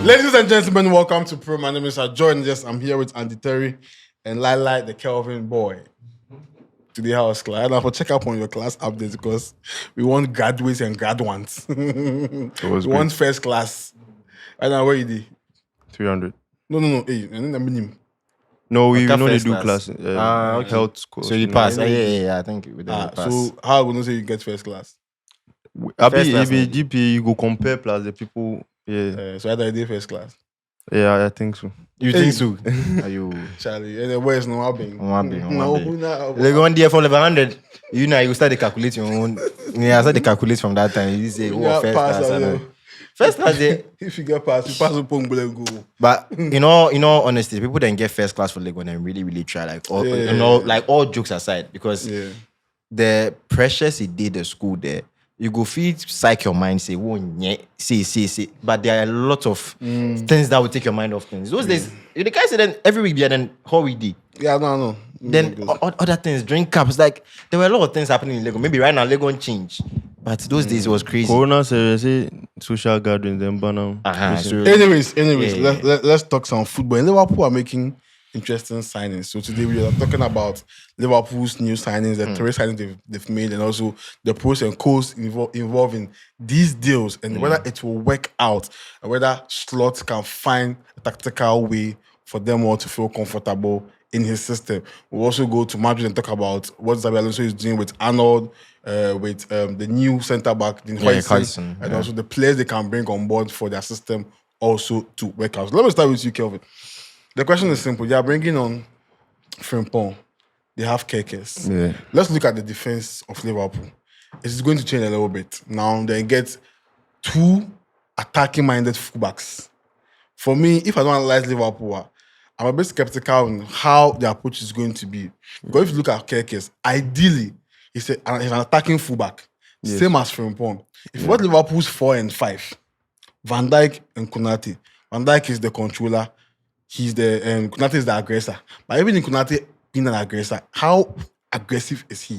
Ladies and gentlemen, welcome to Prrrr. My name is Joy. Yes, I'm here with Andy Terry and Lila, the Kelvin boy. To the house class. And I'll check up on your class updates because we want graduates and grad ones. We want first class. I know where you did. 300. No. Hey, and then the minimum. No, we Okay, know they first do class. class. Okay. Health course. So you pass. Yeah, I think we pass. So how are we going to say you get first class? Abi, class if a maybe. GPA, you go compare plus the people. Yeah, So either I did first class. yeah, I think so. You think so? Are you? Charlie, and the boys no having. No, Like one day for level 100, you know, you start to calculate your own. Yeah, I start to calculate from that time. You say, oh, first class. First class, if you get past, you pass the Pongole and go. But in all honesty, people then get first class for Lego and really, really try. Like all jokes aside, because the pressures he did at school there, you go feed psych your mind, say, oh, yeah, see. But there are a lot of things that will take your mind off things. Those days, the guy said then every week, then how we did. Yeah, no. Then other things, drink cups, like there were a lot of things happening in Lego. Maybe right now Lego change, but those days it was crazy. Corona say social gatherings, then banner. Anyways, let's talk some football. And Liverpool are making interesting signings. So today we are talking about Liverpool's new signings, the three signings they've made, and also the pros and cons involving these deals, and whether it will work out, and whether Slot can find a tactical way for them all to feel comfortable in his system. We'll also go to Madrid and talk about what Slot and Alonso is doing with Arnold, with the new centre-back, Hodgson, and also the players they can bring on board for their system also to work out. So let me start with you, Kelvin. The question is simple. They are bringing on Frimpong. They have Kekes. Yeah. Let's look at the defense of Liverpool. It's going to change a little bit. Now they get two attacking-minded fullbacks. For me, if I don't analyze Liverpool, I'm a bit skeptical on how the approach is going to be. Because if you look at Kekes, ideally, he's an attacking fullback, same as Frimpong. If you watch Liverpool's 4 and 5, Van Dijk and Konate. Van Dijk is the controller. He's the Konate is the aggressor. But even in Konate being an aggressor, how aggressive is he?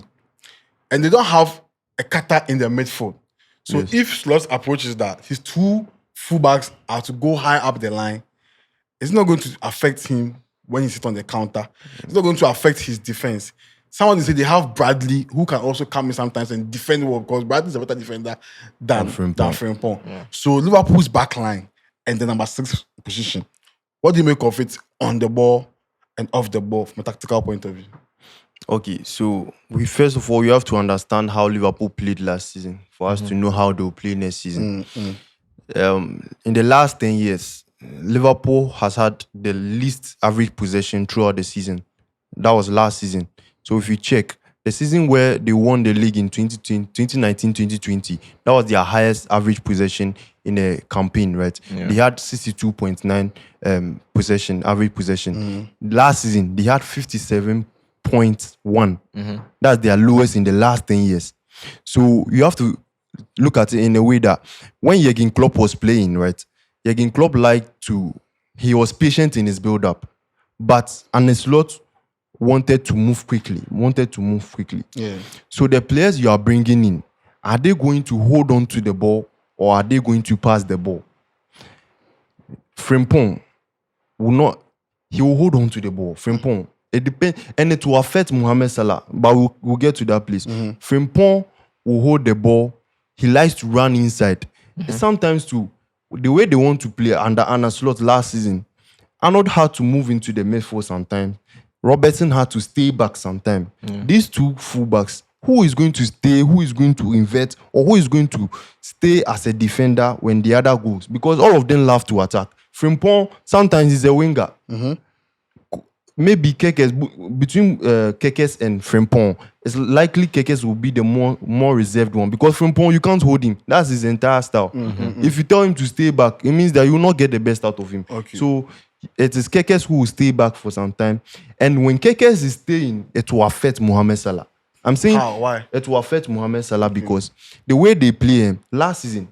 And they don't have a cutter in the midfield. So if Slot's approach is that his two fullbacks are to go high up the line, it's not going to affect him when he sits on the counter. It's not going to affect his defense. Someone say they have Bradley, who can also come in sometimes and defend well, because Bradley's a better defender than Frimpong. Yeah. So Liverpool's back line and the number 6 position. What do you make of it on the ball and off the ball from a tactical point of view? Okay, so first of all, you have to understand how Liverpool played last season for us to know how they'll play next season. In the last 10 years, Liverpool has had the least average possession throughout the season. That was last season. So if you check, the season where they won the league in 2019-2020, that was their highest average possession in a campaign, right? Yeah. They had 62.9 average possession. Last season, they had 57.1. That's their lowest in the last 10 years. So you have to look at it in a way that when Jurgen Klopp was playing, right, Jurgen Klopp he was patient in his build-up, but Arne Slot wanted to move quickly. Yeah. So the players you are bringing in, are they going to hold on to the ball or are they going to pass the ball? Frimpong will not. He will hold on to the ball. Frimpong. It depends, and it will affect Mohamed Salah, but we'll get to that place. Frimpong will hold the ball. He likes to run inside. Sometimes too, the way they want to play under Arne Slot last season, Arnold had to move into the midfield sometimes. Robertson had to stay back sometime. These two fullbacks, who is going to stay, who is going to invert, or who is going to stay as a defender when the other goes? Because all of them love to attack. Frimpong sometimes is a winger. Maybe Kekes, between Kekes and Frimpong, it's likely Kekes will be the more reserved one, because Frimpong, you can't hold him. That's his entire style. If you tell him to stay back, it means that you will not get the best out of him. So it is Kekes who will stay back for some time. And when Kekes is staying, it will affect Mohamed Salah. I'm saying why? It will affect Mohamed Salah because the way they play him last season,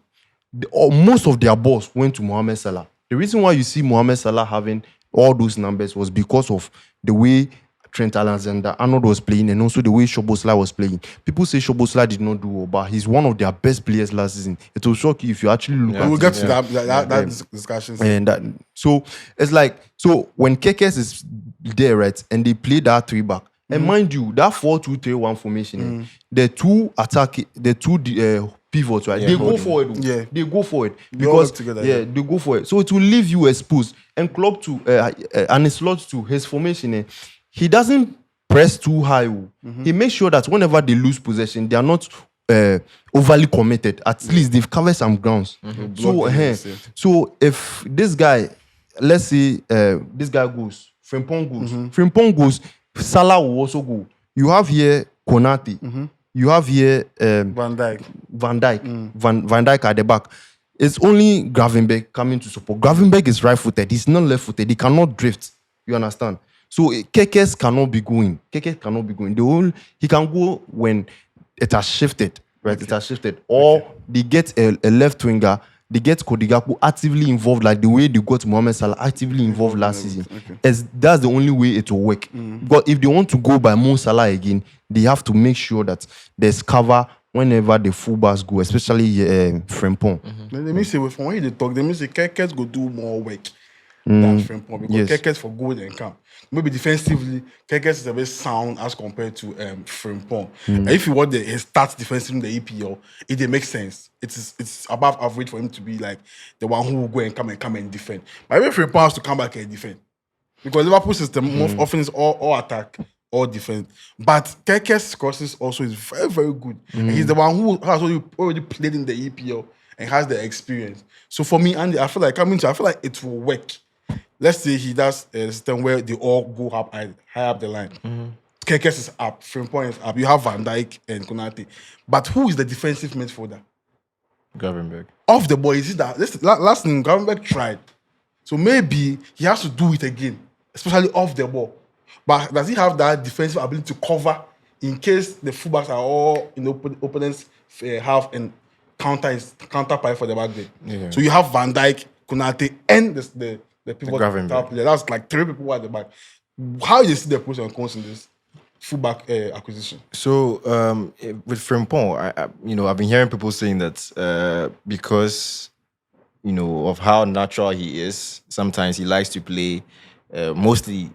most of their balls went to Mohamed Salah. The reason why you see Mohamed Salah having all those numbers was because of the way Trent Alexander-Arnold was playing, and also the way Szoboszlai was playing. People say Szoboszlai did not do well, but he's one of their best players last season. It will shock you if you actually look at We'll it. get to that discussion. And so it's like, so when Kekes is there, right, and they play that 3-back, and mind you, that 4-2-3-1 formation, the two pivots, right? They go forward. Yeah. They go forward They all work because together, they go forward. So it will leave you exposed. And Klopp to and his Slot to his formation, he doesn't press too high. He makes sure that whenever they lose possession, they are not overly committed. At least they've covered some grounds. So if this guy, let's say this guy goes, Frimpong goes, Salah will also go. You have here Konate. You have here Van Dijk. Van Dijk at the back. It's only Gravenberch coming to support. Gravenberch is right-footed. He's not left-footed. He cannot drift. You understand? So Kekes cannot be going. He can go when it has shifted, right? Okay. It has shifted. Or they get a left winger. They get Kodigaku actively involved, like the way they got Mohamed Salah actively involved last season. As that's the only way it will work. But if they want to go by Mo Salah again, they have to make sure that there's cover whenever the fullbacks go, especially Frimpong. Let me say, from when they talk, they mean say Kekes go do more work than Frimpong because Kekes for goal and camp. Maybe defensively, Kekes is a bit sound as compared to Frimpong. And if you want his stats defensively in the EPL, it makes sense. It's above average for him to be like the one who will go and come and defend. But if Frimpong has to come back and defend, because Liverpool system most often is all attack, all defense. But Kekes crosses also is very, very good. And he's the one who has already played in the EPL and has the experience. So for me, Andy, I feel like it will work. Let's say he does a system where they all go up high up the line. Kekes is up, Frimpong is up. You have Van Dijk and Konate. But who is the defensive midfielder? Gravenberch. Off the ball, is it that? Last thing, Gravenberch tried. So maybe he has to do it again, especially off the ball. But does he have that defensive ability to cover in case the fullbacks are all in opponents half and counter pipe for the back there? Yeah. So you have Van Dijk, Konate, and the people player. That's like 3 people at the back. How do you see the pros and cons in this fullback acquisition? So with Frimpong, I've been hearing people saying that because of how natural he is, sometimes he likes to play mostly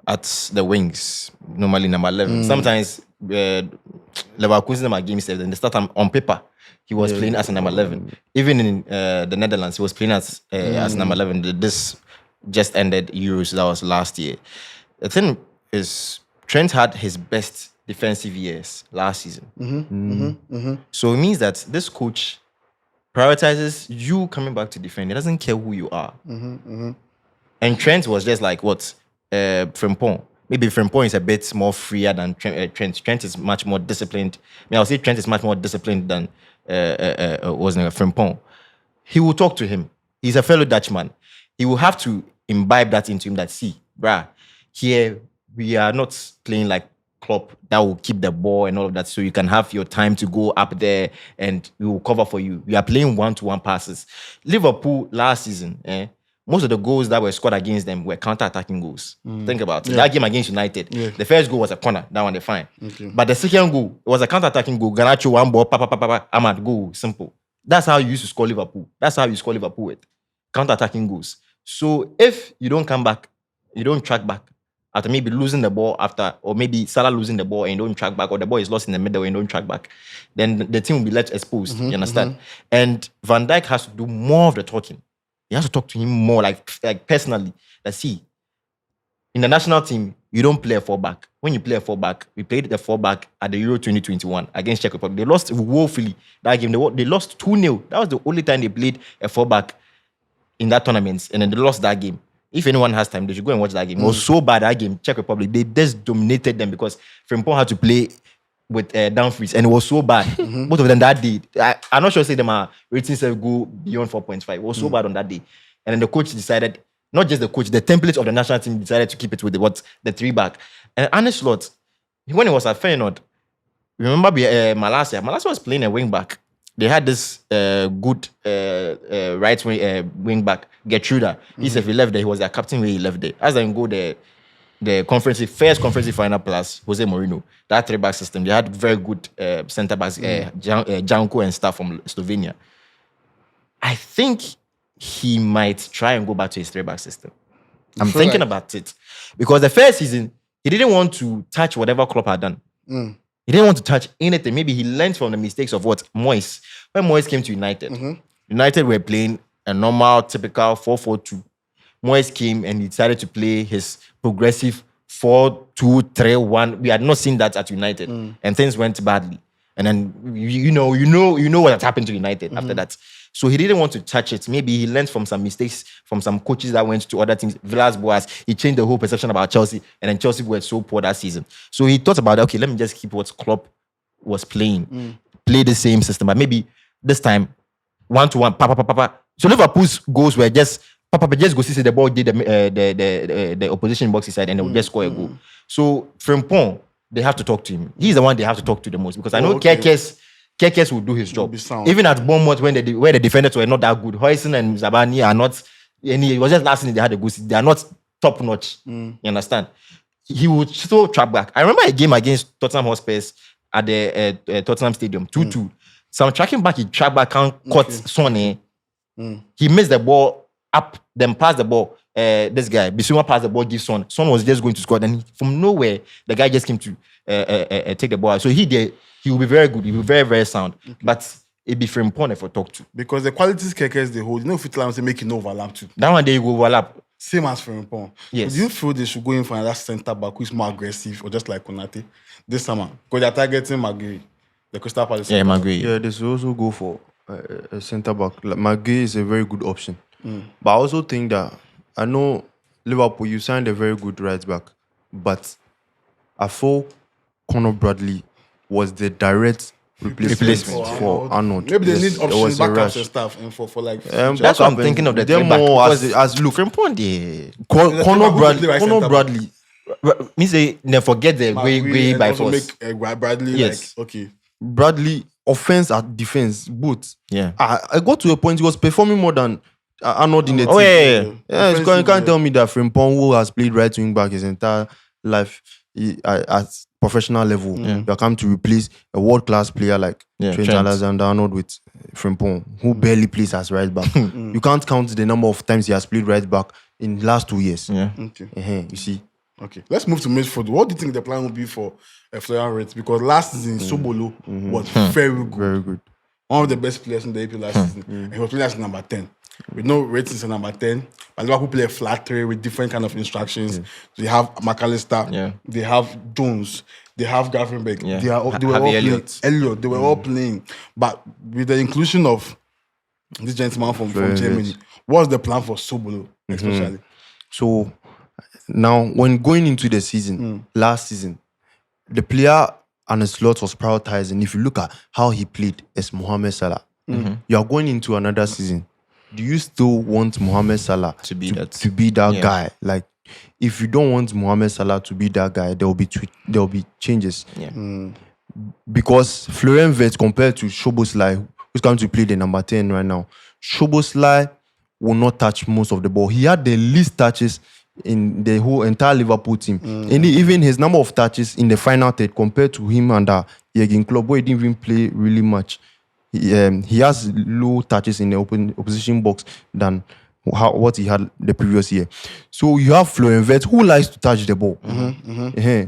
at the wings, normally number 11. Sometimes Leverkusen number game 7, and they start on paper. He was playing as a number 11. Even in the Netherlands, he was playing as number 11. This just ended Euros, that was last year. The thing is, Trent had his best defensive years last season. So it means that this coach prioritizes you coming back to defend. He doesn't care who you are. And Trent was just like, what? Frimpong. Maybe Frimpong is a bit more freer than Trent. Trent is much more disciplined. I would say Trent is much more disciplined than Frimpong. He will talk to him. He's a fellow Dutchman. He will have to imbibe that into him that, see, bruh, here we are not playing like Klopp that will keep the ball and all of that, so you can have your time to go up there and we will cover for you. We are playing one-to-one passes. Liverpool last season, most of the goals that were scored against them were counter-attacking goals. Think about it. That game against United, the first goal was a corner. That one, they're fine. But the second goal, it was a counter-attacking goal. Garnacho, one ball, Ahmad, goal. Simple. That's how you used to score Liverpool. That's how you score Liverpool with counter-attacking goals. So if you don't come back, you don't track back, after maybe losing the ball or maybe Salah losing the ball and you don't track back, or the ball is lost in the middle and you don't track back, then the team will be left exposed. You understand? And Van Dijk has to do more of the talking. He has to talk to him more, like personally. Let's see. In the national team, you don't play a 4-back. When you play a 4-back, we played the 4-back at the Euro 2021 against Czech Republic. They lost woefully that game. They lost 2-0. That was the only time they played a 4-back in that tournament, and then they lost that game. If anyone has time, they should go and watch that game. It was so bad, that game, Czech Republic. They just dominated them because Frimpong had to play with Dumfries, and it was so bad. Both of them that day. I'm not sure say them are ratings go beyond 4.5. It was so bad on that day. And then the coach decided, not just the coach, the template of the national team decided to keep it with the 3-back. And Arne Slot, when he was at Feyenoord, remember Malacia? Malacia was playing a wing-back. They had this good right wing back, Gertruda. He said if he left there, he was their captain when he left there. As I go there, the first conference final plus Jose Mourinho. That 3-back system. They had very good centre backs, Janko and stuff from Slovenia. I think he might try and go back to his 3-back system. I'm thinking about it because the first season he didn't want to touch whatever Klopp had done. He didn't want to touch anything. Maybe he learned from the mistakes of what Moyes. When Moyes came to United, United were playing a normal, typical 4-4-2. Moyes came and he decided to play his progressive 4-2-3-1. We had not seen that at United, and things went badly. And then you know what had happened to United after that. So he didn't want to touch it. Maybe he learned from some mistakes from some coaches that went to other teams. Villas-Boas, he changed the whole perception about Chelsea, and then Chelsea were so poor that season. So he thought about, okay, let me just keep what Klopp was playing, play the same system, but maybe this time 1-to-1, So Liverpool's goals were just just go see the ball did the opposition box side and they would just score a goal. So Frimpong, they have to talk to him. He's the one they have to talk to the most because I know Kekes will do his job. Even at Bournemouth where the defenders were not that good, Hoyson and Zabani are not. It was just last season they had a good season. They are not top notch. You understand? He would still track back. I remember a game against Tottenham Hotspur at the Tottenham Stadium, 2-2. So I'm tracking back. He tracked back and caught Sonny. He missed the ball up, then passed the ball. This guy, Bissouma passed the ball, give Son. Son was just going to score. Then from nowhere, the guy just came to take the ball. So he will be very good. He will be very, very sound. But it be Frimpong for talk to. Because the qualities Kekes they hold, if it allows make it no overlap too. That one day will overlap. Same as Frimpong. Yes. Do you feel they should go in for another centre back who is more aggressive or just like Konate this summer? Because they're targeting Maguire, the Crystal Palace. Yeah, Maguire. Yeah, they should also go for a centre back. Like, Maguire is a very good option. But I also think that I know Liverpool, you signed a very good right back, but I thought Conor Bradley was the direct replacement for Arnold. Maybe they Yes, need it was options, a backups rush. and stuff, and for like. That's what I'm thinking of the They're three-back, more because as look. Frimpong, Conor Bradley. means they never forget the way by force. Make Bradley Yes. like okay. Bradley, offense and defense, both. Yeah. I got to a point he was performing more than Arnold in the team. Oh yeah. Yeah, you can't tell me that Frimpong, who has played right wing back his entire life at professional level, you are come to replace a world class player like Trent Alexander-Arnold with Frimpong, who barely plays as right back. You can't count the number of times he has played right back in the last 2 years. Yeah. Okay. You see. Okay. Let's move to midfield. What do you think the plan will be for Florian Wirtz? Because last season Sobolo was very good. Very good. One of the best players in the AP last season. And he was playing as number 10. We know Wirtz is a number 10. But Liverpool play a flat three with different kind of instructions. They have McAllister. They have Jones. They have Gravenberch. They were all playing. Elliot. They were all playing. But with the inclusion of this gentleman from Germany, what's the plan for Sobolo, especially? So now, when going into the season, last season, the player and the slot was prioritizing. If you look at how he played as Mohamed Salah, you are going into another season. Do you still want Mohamed Salah to be that guy? Like, if you don't want Mohamed Salah to be that guy, there will be changes. Yeah. Because Florian Wirtz compared to Szoboszlai, who's coming to play the number 10 right now, Szoboszlai will not touch most of the ball. He had the least touches in the whole entire Liverpool team. And even his number of touches in the final third compared to him and Jurgen Klopp, where he didn't even play really much. He has low touches in the opposition box than what he had the previous year. So you have Florian Wirtz who likes to touch the ball.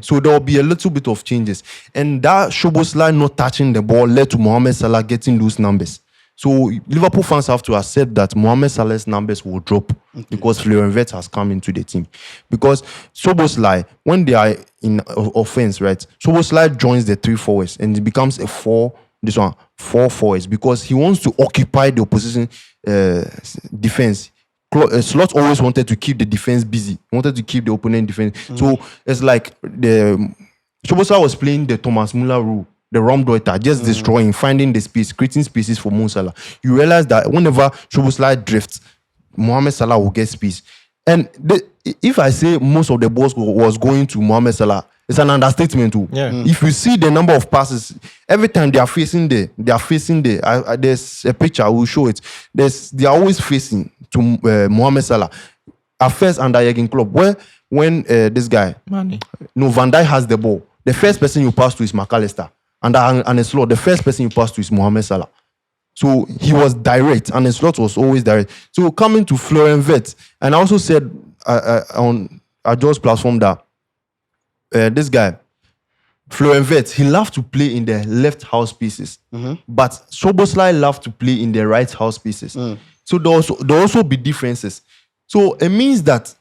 So there will be a little bit of changes. And that Szoboszlai not touching the ball led to Mohamed Salah getting loose numbers. So Liverpool fans have to accept that Mohamed Salah's numbers will drop because Florian Wirtz has come into the team. Because Szoboszlai, when they are in offense, right, Szoboszlai joins the 3 forwards and it becomes a 4 forwards because he wants to occupy the opposition defense. Slot always wanted to keep the defense busy. He wanted to keep the opponent defense. So it's like Szoboszlai was playing the Thomas Müller rule. The Raumdeuter, just destroying, finding the space, creating spaces for Mo Salah. You realize that whenever Szoboszlai drifts, Mohamed Salah will get space. And if I say most of the balls was going to Mohamed Salah, it's an understatement too. Yeah. If you see the number of passes, every time they are facing there. There's a picture, I will show it. They are always facing to Mohamed Salah. At first under Jurgen Klopp, where when this guy, Money. no, Van Dijk has the ball, the first person you pass to is McAllister. And a Slot, the first person you pass to is Mohamed Salah. So he was direct, and the Slot was always direct. So coming to Florian Wirtz, and I also said on George's platform that this guy, Florian Wirtz, he loved to play in the left house pieces, but Szoboszlai loved to play in the right house pieces. So there also be differences. So it means that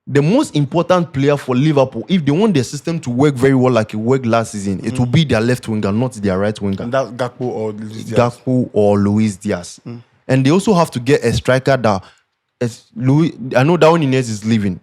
the most important player for Liverpool, if they want their system to work very well like it worked last season, it will be their left winger, not their right winger. And that Gakpo or Luis Diaz. And they also have to get a striker that I know Darwin Nunez is leaving.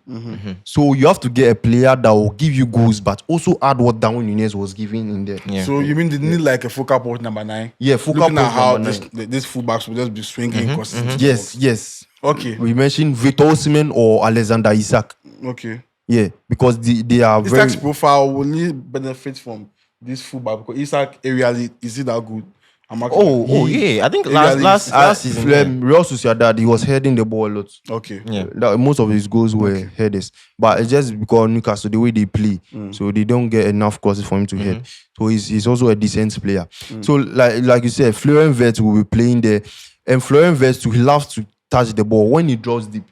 So you have to get a player that will give you goals, but also add what Darwin Nunez was giving in there. Yeah. So you mean they need like a focal point number 9? Yeah, focal point at how number 9. this fullbacks will just be swinging consistently. Yes. Okay. We mentioned Victor Osimhen or Alexander Isak. Okay. Yeah, because they are Isak's very... profile will need benefit from this fullback because Isak aerially is it that good? Yeah. I think last season. Real Sociedad, he was heading the ball a lot. Okay. Yeah. Most of his goals were headers. But it's just because Newcastle, the way they play, so they don't get enough crosses for him to head. So he's also a decent player. So like you said, Florian Wirtz will be playing there. And Florian Wirtz, he loves to touch the ball when he draws deep.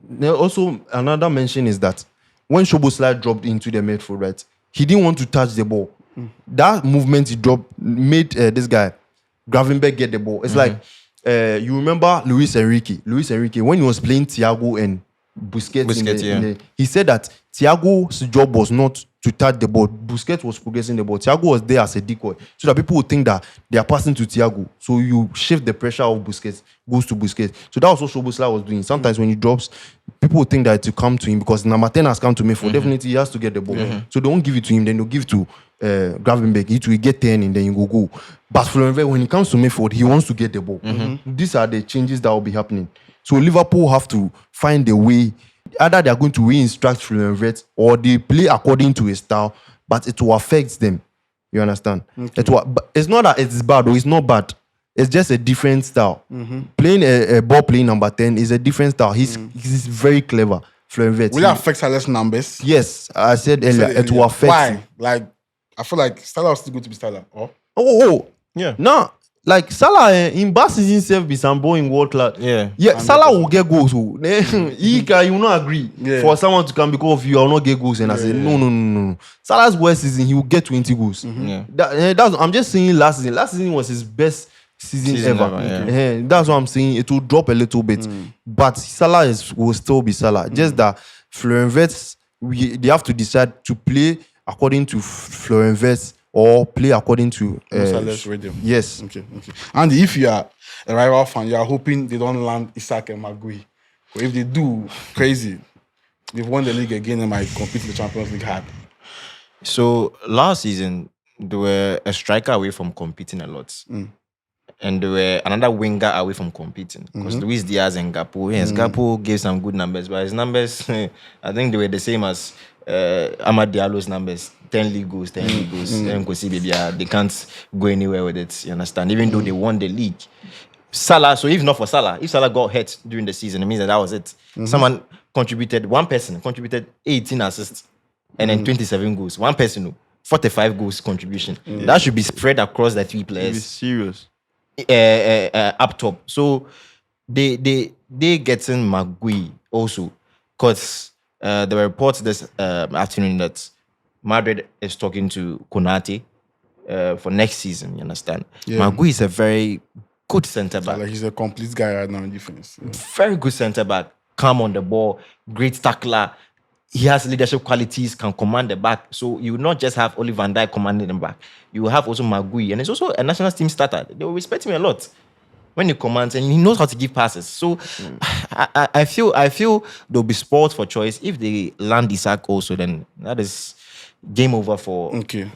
Now, also, another mention is that when Szoboszlai dropped into the midfield, right, he didn't want to touch the ball. That movement he dropped made this guy, Gravenberch, get the ball. It's like, you remember Luis Enrique, when he was playing Thiago and Busquets he said that Thiago's job was not to touch the ball. Busquets was progressing the ball. Thiago was there as a decoy so that people would think that they are passing to Thiago. So you shift the pressure of Busquets, goes to Busquets. So that was what Szoboszlai was doing. Sometimes when he drops, people would think that to come to him because number 10 has come to me for definitely he has to get the ball. So they won't give it to him, then they'll give it to Gravenberch. It will get 10 and then you go. But Florian Wirtz, when he comes to midfield, he wants to get the ball. These are the changes that will be happening. So Liverpool have to find a way. Either they are going to re-instruct Florian Wirtz or they play according to his style, but it will affect them. You understand? But it's not that it's bad or it's not bad. It's just a different style. Playing a ball playing number 10 is a different style. He's very clever. Florian Wirtz. Will it affect Salah's numbers? Yes, I said earlier, it will affect. Why? Like, I feel like Salah was still going to be Salah. Yeah. No, like Salah in bad season self be some boy in world class. Yeah. Salah will get goals. You will not agree for someone to come because of you. I will not get goals. And I said no. Salah's worst season he will get 20 goals. I'm just saying last season. Last season was his best season ever. That's what I'm saying. It will drop a little bit, but Salah will still be Salah. Just that Florian Wirtz, they have to decide to play according to Florian Wirtz or play according to Salah's rhythm. Yes. Okay. And if you are a rival fan, you are hoping they don't land Isak and Maguire. But if they do, crazy. They've won the league again and might compete in the Champions League hard. So last season, they were a striker away from competing a lot. And they were another winger away from competing. Because Luis Diaz and Gakpo. Yes, Gakpo gave some good numbers, but his numbers, I think they were the same as Amad Diallo's numbers. 10 league goals. And they can't go anywhere with it, you understand? Even though they won the league. Salah, so if not for Salah, if Salah got hurt during the season, it means that was it. One person contributed 18 assists and then 27 goals. One person, 45 goals contribution. That should be spread across the 3 players. Be serious. Up top. So they getting Maguire also because there were reports this afternoon that Madrid is talking to Konate for next season. You understand? Maguire is a very good centre back. Like he's a complete guy right now in defense. Very good centre back. Calm on the ball. Great tackler. He has leadership qualities, can command the back. So you will not just have only Van Dijk commanding the back. You will have also Maguire. And it's also a national team starter. They will respect him a lot when he commands and he knows how to give passes. So I feel there'll be sport for choice. If they land Isak also, then that is game over for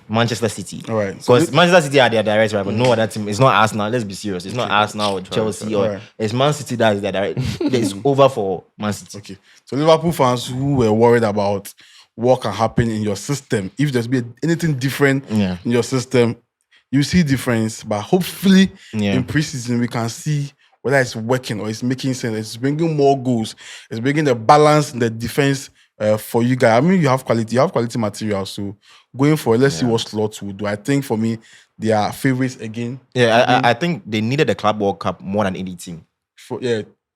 Manchester City. All right. Because Manchester City are their direct rival. No other team. It's not Arsenal. Let's be serious. It's not Arsenal or Chelsea or it's Man City that is their direct. It's over for Man City. Okay. So Liverpool fans who were worried about what can happen in your system, if there's be anything different in your system, you see difference. But hopefully in preseason we can see whether it's working or it's making sense. It's bringing more goals. It's bringing the balance in the defense for you guys, I mean, you have quality material. So going for it, let's see what Slot will do. I think for me, they are favorites again. Yeah, I think they needed the Club World Cup more than anything.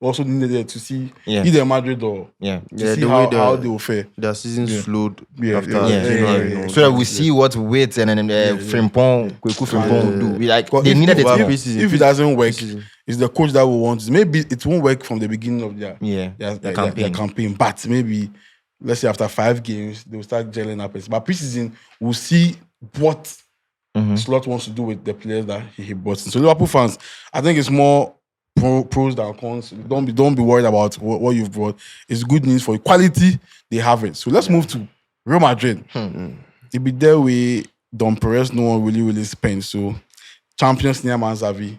Also needed to see Yeah. either Madrid or Yeah. to see the how, way how they will fare. Their season slowed Yeah, after yeah, January. yeah. no, So that we see what Wait and then Frimpong, Kweku Frimpong will do. We like Because they needed it Well, more. preseason, if it doesn't work, preseason. it's the coach that will want it. Maybe it won't work from the beginning of their campaign. campaign. But maybe let's say after 5 games they will start gelling up. But preseason we'll see what Slot wants to do with the players that he brought in. So Liverpool fans, I think it's more pros than cons. Don't be worried about what you've brought. It's good news for you. Quality, they have it. So let's move to Real Madrid. It be there with Don Perez, no one really spent. So Champions near Man Xavi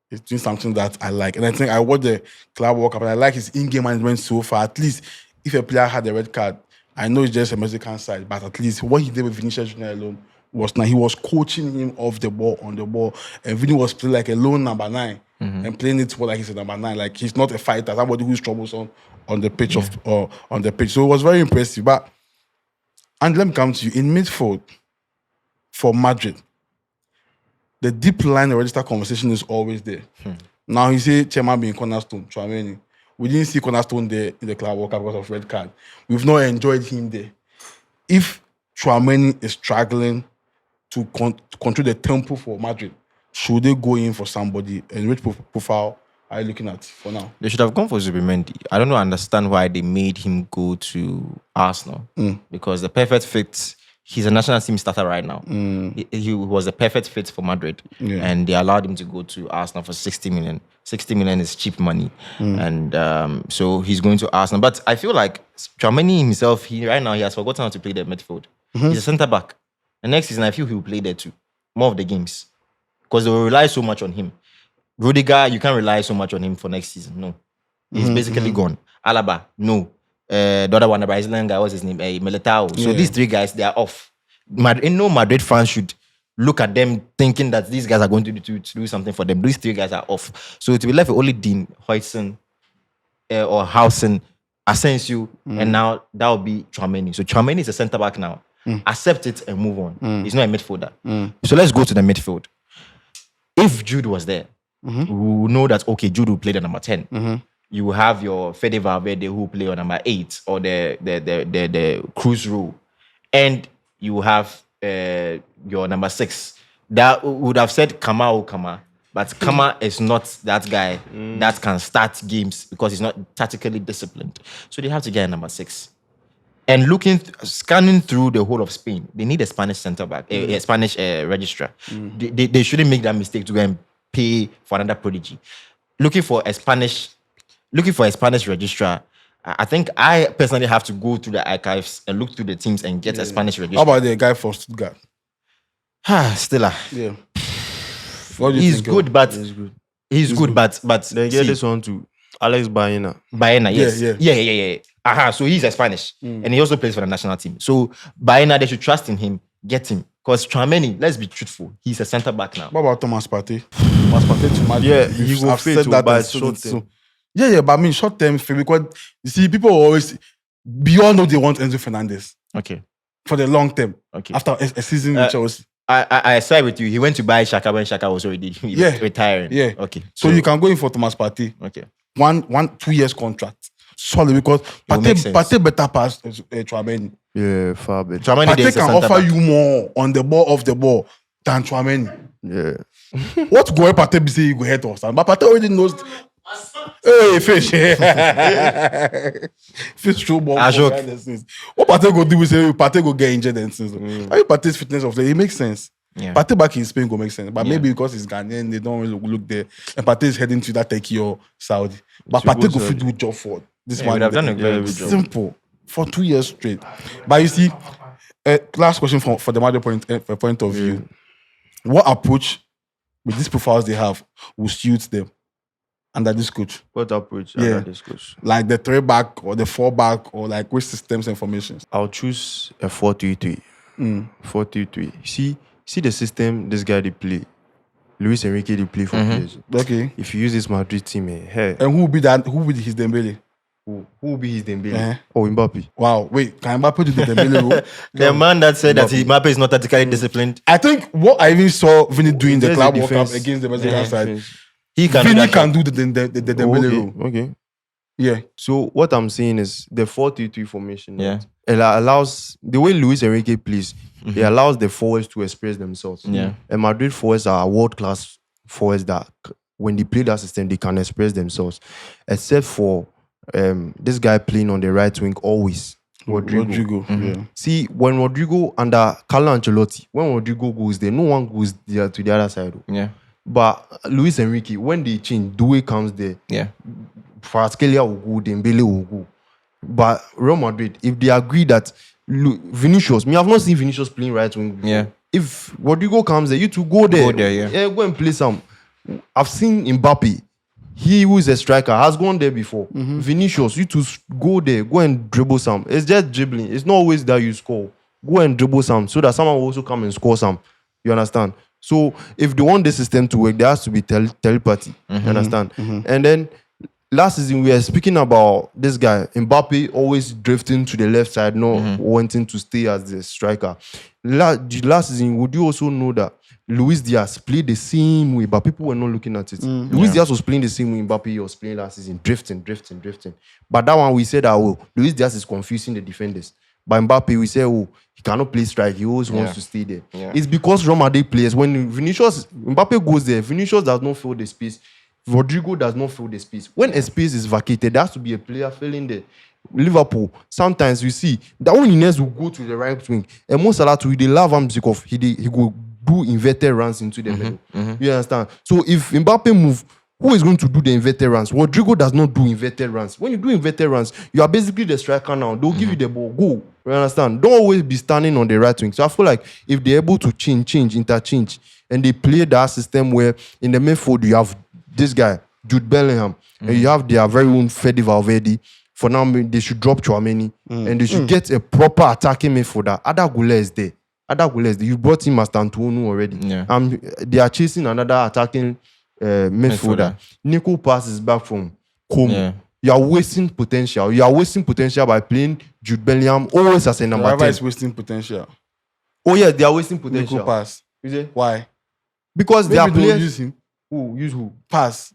is doing something that I like. And I think I watched the Club World Cup and I like his in-game management so far. At least if a player had a red card, I know it's just a Mexican side, but at least what he did with Vinicius Junior alone was now he was coaching him off the ball, on the ball, and Vinny was playing like a lone number 9 and playing it like he's a number 9. Like he's not a fighter, somebody who's troublesome on the pitch on the pitch. So it was very impressive. And let me come to you in midfield for Madrid. The deep line register conversation is always there. Now he say Chairman being cornerstone, Tchouaméni. We didn't see cornerstone there in the Club World Cup because of red card. We've not enjoyed him there. If Tchouaméni is struggling to control the tempo for Madrid, should they go in for somebody? And which profile are you looking at for now? They should have gone for Zubimendi. I don't understand why they made him go to Arsenal. Because the perfect fit, he's a national team starter right now. He was the perfect fit for Madrid. And they allowed him to go to Arsenal for 60 million. 60 million is cheap money. And so he's going to Arsenal. But I feel like Tchouaméni himself, right now, he has forgotten how to play the midfield. He's a centre-back. The next season, I feel he will play there too. More of the games. Because they will rely so much on him. Rudiger, you can't rely so much on him for next season. No. He's basically gone. Alaba, no. The other one, the Brazilian guy, what's his name? Militao. So these 3 guys, they are off. Madrid fans should look at them thinking that these guys are going to do something for them. These 3 guys are off. So to be left with only Dean, Huijsen, or Hausen, Asensio, and now that will be Tchouaméni. So Tchouaméni is a centre-back now. Accept it and move on. He's not a midfielder. So let's go to the midfield. If Jude was there, we will know that, okay, Jude will play the number 10. You will have your Fede Valverde who will play on number 8 or the cruise role. And you will have your number 6. That would have said Kama, but Kama is not that guy that can start games because he's not tactically disciplined. So they have to get a number 6. And scanning through the whole of Spain, they need a Spanish centre-back, a Spanish registrar. They shouldn't make that mistake to go and pay for another prodigy. Looking for a Spanish registrar, I think I personally have to go through the archives and look through the teams and get a Spanish registrar. How about the guy from Stuttgart? Stella. Yeah. He's good, but he's good, but Then get this one to Alex Baena. Baena, yes. Yeah. So he's a Spanish. And he also plays for the national team. So Baena, they should trust in him, get him. Because Tchouaméni, let's be truthful, he's a centre-back now. What about Thomas Partey? Thomas Partey to Madrid. Yeah, he will fit to buy short term. But I mean short term, because you see, people always, beyond what they want Enzo Fernandez. Okay. For the long term. Okay. After a season with Chelsea. I side with you. He went to buy Xhaka when Xhaka was already retiring. Yeah. Okay. So you can go in for Thomas Partey. Okay. 2 years contract. Solid, because Partey better pass Tchouaméni. Yeah, far better. Partey can offer you more on the ball, off the ball than Tchouaméni. Yeah. What go Partey be say you go hit us? But Partey already knows. Hey, fish. Fish throw ball. What Partey go do is say Partey go get injured and things. I think Partey's fitness of play, it makes sense. Yeah. Partey back in Spain go make sense. But maybe because he's Ghanaian, they don't really look there. And Partey is heading to that Turkey or Saudi. But Partey go fit do job for this one. Would have done a very good job. Simple. For 2 years straight. But you see, last question for the Madrid point of view. What approach with these profiles they have will suit them under this coach? What approach under this coach? Like the 3-back or the 4-back or like which systems and formations? I'll choose a 4-3-3. 4-3-3. See the system this guy they play. Luis Enrique they play for players. Okay. If you use this Madrid team, hey. And who will be his Dembele? Who will be his Dembele? Uh-huh. Oh, Mbappe. Wow, wait, can Mbappe do the Dembele role? The man that said that Mbappe is not tactically disciplined. I think what I even saw Vinny doing the There's club a World Cup defense. against the Brazilian side, He can Vinny do that. can do the Dembele role. Okay. Yeah. So what I'm saying is the 4-3-3 formation. Yeah. Right? It allows the way Luis Enrique plays. It allows the forwards to express themselves. Yeah. And Madrid forwards are world-class forwards that when they play that system, they can express themselves. Except for this guy playing on the right wing always. Rodrigo. Yeah. See, when Rodrigo under Carlo Ancelotti, when Rodrigo goes there, no one goes there to the other side. Yeah. But Luis Enrique, when they change, Due comes there. Yeah. Kvaratskhelia will go, Dembele will go. But Real Madrid, if they agree that Vinicius, me, I've not seen Vinicius playing right wing before. Yeah. If Rodrigo comes there, you two go there. Go there, yeah. Go and play some. I've seen Mbappe. He who is a striker has gone there before. Vinicius, you two go there, go and dribble some. It's just dribbling. It's not always that you score. Go and dribble some so that someone will also come and score some. You understand? So if they want this system to work, there has to be telepathy. You understand? And then last season we were speaking about this guy Mbappe always drifting to the left side, not wanting to stay as the striker. Last season, would you also know that Luis Diaz played the same way, but people were not looking at it. Luis Diaz was playing the same way Mbappe was playing last season, drifting. But that one we said that Luis Diaz is confusing the defenders. But Mbappe, we say, he cannot play strike. He always wants to stay there. Yeah. It's because Real Madrid players, when Mbappe goes there, Vinicius does not fill the space. Rodrigo does not fill the space. When a space is vacated, there has to be a player filling there. Liverpool, sometimes you see that when Inez will go to the right wing, and most Salah too, they love him because he go do inverted runs into the middle. You understand? So if Mbappe move, who is going to do the inverted runs? Rodrigo does not do inverted runs. When you do inverted runs, you are basically the striker now. They'll give you the ball. Go. You understand? Don't always be standing on the right wing. So I feel like if they're able to interchange, and they play that system where in the midfield you have this guy, Jude Bellingham, and you have their very own Fede Valverde. For now, they should drop Chouameni, and they should get a proper attacking midfielder. Ada Gule is there. You brought him as Tantuonu already. Yeah. They are chasing another attacking midfielder. Nico passes back from Como. Yeah. You are wasting potential. You are wasting potential by playing Jude Bellingham always as a number 10. Is wasting potential. Oh yeah, they are wasting potential. Nico pass. Is it? Why? Because they are players. Use him. Who? Use who? Pass.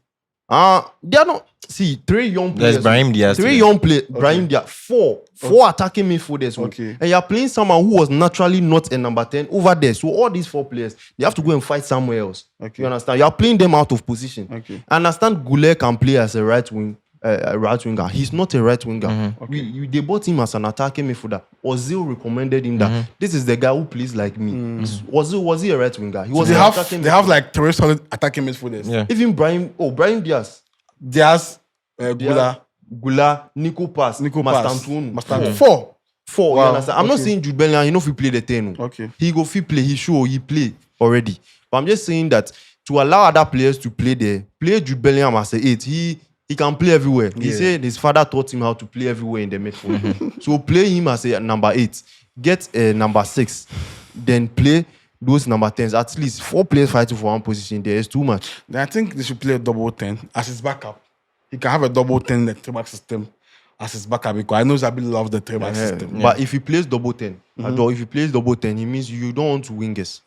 They are not. See, 3 young players. There's Brahim Diaz. 3 young players. Brahim Diaz. 4 attacking midfielders. Okay. And you are playing someone who was naturally not a number 10 over there. So all these 4 players, they have to go and fight somewhere else. Okay. You understand? You are playing them out of position. Okay. I understand Goulet can play as a right winger. He's not a right winger. Okay. They bought him as an attacking midfielder. Ozil recommended him that this is the guy who plays like me. Was he a right winger? He was. So they have like 3 solid attacking midfielders. Yeah. Even Brahim Diaz. Gula, Nico Pass, Mastantuonu. 4. Wow. You understand? I'm not saying Jude Bellingham, you know if he play the 10. Okay. He go fit play, he play already. But I'm just saying that to allow other players to play there, play Jude Bellingham as a 8, he can play everywhere. He said his father taught him how to play everywhere in the midfield. So play him as a number 8, get a number 6, then play those number 10s. At least 4 players fighting for one position there is too much. Then I think they should play a double 10 as his backup. He can have a double 10 in the 3-back system as his backup because I know Zabi loves the 3-back system. But if he plays double 10, if he plays double 10, it means you don't want wingers.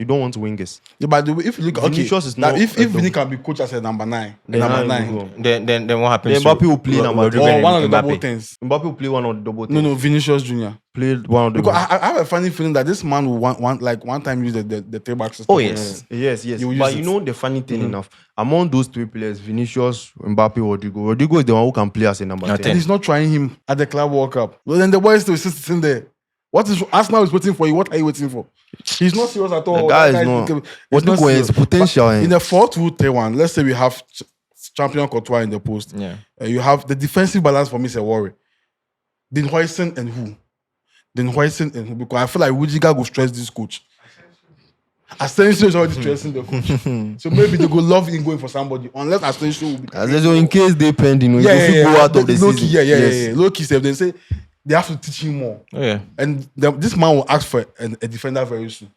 Yeah, but if you look, Vinicius is not if Vinny can be coached as a number 9, then what happens? Mbappe will play number 10. Or one of the double 10s. Mbappe will play one of the double 10s. No, Vinicius Jr. Played one of the. Because I have a funny feeling that this man will one time use the 3-back system. Oh yes. But you know the funny thing enough, among those 3 players, Vinicius, Mbappe, Rodrigo is the one who can play as a number 10. And he's not trying him at the Club World Cup. Well, then the boy is still sitting there. What is Arsenal is waiting for you? What are you waiting for? He's not serious at all. The guy is not. Rodrigo is potential. In the 4-2-3-1, let's say we have champion Courtois in the post. Yeah. You have the defensive balance for me is a worry. Then Huijsen and who? Because I feel like Rudiger will stress this coach. Asensio is already stressing the coach. So maybe they go love him going for somebody. Unless Asensio will be. In case they pending, go out of the season. Yeah. Low-key, they say they have to teach him more. Oh, yeah. And this man will ask for a defender very soon.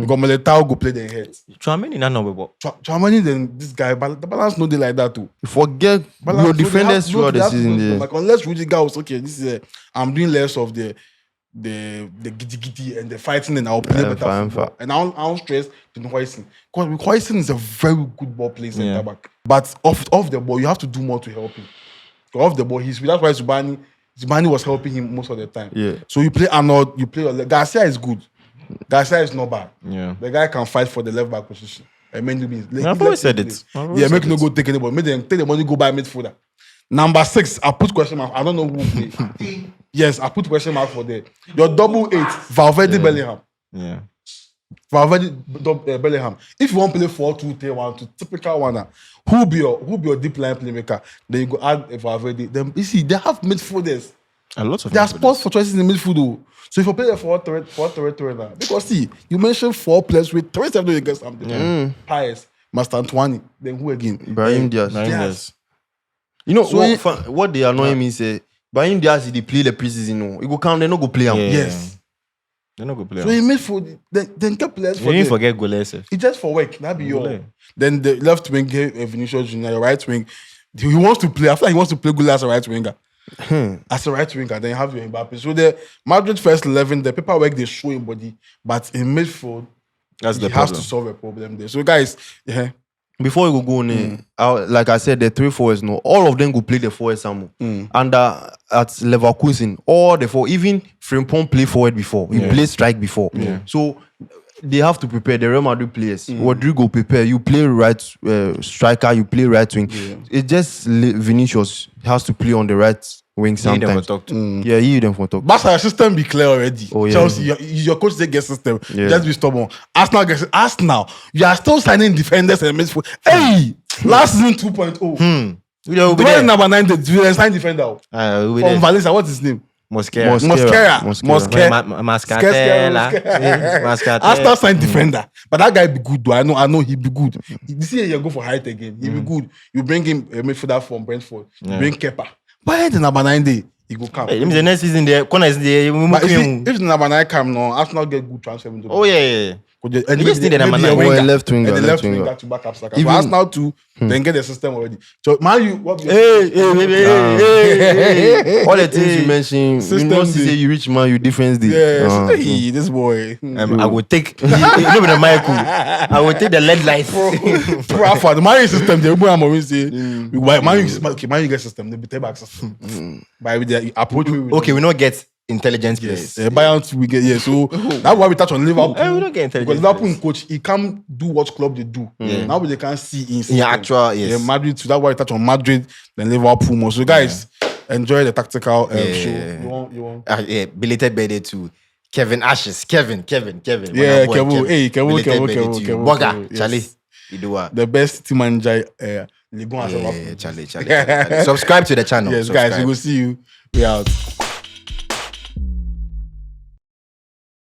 Because Militao go play the head. Tchouaméni na number but Tchouaméni then this guy, but the balance no dey like that too. Forget your defenders throughout the season. There. Like unless Rudiger was okay, this is I'm doing less of the giddy and the fighting, and I'll play better football. And I don't stress to Hoyson. Because Hoyson is a very good ball player center back. But off the ball, you have to do more to help him. Off the ball, that's why Zubani was helping him most of the time. Yeah. So you play Arnold, you play Garcia is good. Garcia is not bad. Yeah. The guy can fight for the left back position. And I've always said it. Make no go take anybody. Make them take the money, go buy midfielder. Number 6, I put question mark. I don't know who play. Yes, I put question mark for there. Your double 8, Valverde, Bellingham. Yeah. Valverde, Bellingham. If you want to play 4-2-3-1, typical one, who be your deep line playmaker? Then you go add Valverde. Then you see they have midfielders. A lot of there are spots for choices in the midfield. Though. So if you play a 4-3-3 now, because see, you mentioned 4 players with 27 against something. Pius, Master Antoine, then who again? Brahim Diaz. You know what they annoy me say? Brahim Diaz, he play the preseason. No, he go count. They no go play him. Yes. They no go play. So he made for then get players. You didn't forget Goles. It's just for work. That be your. Then the left wing Vinicius Junior, your right wing. He wants to play. After he wants to play good as a right winger. As a right winger, then you have your Mbappe. So the Madrid first 11, the paperwork they show in body, but in midfield, he has to solve a problem there. So guys, before you go on, like I said, the 3 forwards, no, all of them go play the forward some. And at Leverkusen, all the 4, even Frimpong play forward before. He played strike before. So they have to prepare the Real Madrid players. Rodrigo prepare. You play right striker, you play right wing. It's just Vinicius has to play on the right wing sometimes. Yeah, you them for talk. But our system be clear already. Oh, yeah. Chelsea, your coach they get system. Just be stubborn. Arsenal, you are still signing defenders and midfield. Hey, last season 2.0. The one number 9, the sign defender from Valencia. What's his name? Mosquera. Arsenal signed defender, but that guy be good though. I know he be good. This year you go for height again. He be good. You bring him a midfielder from Brentford. You bring Kepa. But the number 9 day he go come. Hey, the next season there, corner is there. But if the number 9 come now, Arsenal get good transfer window. Oh yeah. And you just need the number 9 left winger. And the left winger to back up Saka. Even Arsenal too, then get the system already. So man, you what? Hey. All the things you mentioned, you know, say you reach man, you defense the. Yes, hey, this boy. I would take. You know the Michael. I would take the lead lights. For the Man U system, the people I'm always say, Man U get system, they be take back system. By the approach, okay, we not get intelligence players. Bayern we get so that's why we touch on Liverpool. We don't get intelligence. Because Liverpool coach, he can't do what club they do. Now they can't see in actual Madrid. So that's why we touch on Madrid, then Liverpool more. So guys, enjoy the tactical show. You want? Belated birthday to Kevin Ashes. Kevin. Yeah, Kevin. Hey, Kevin. Boga, Charlie. The best team manager. Charlie. Subscribe to the channel. Yes, guys, we will see you. We out.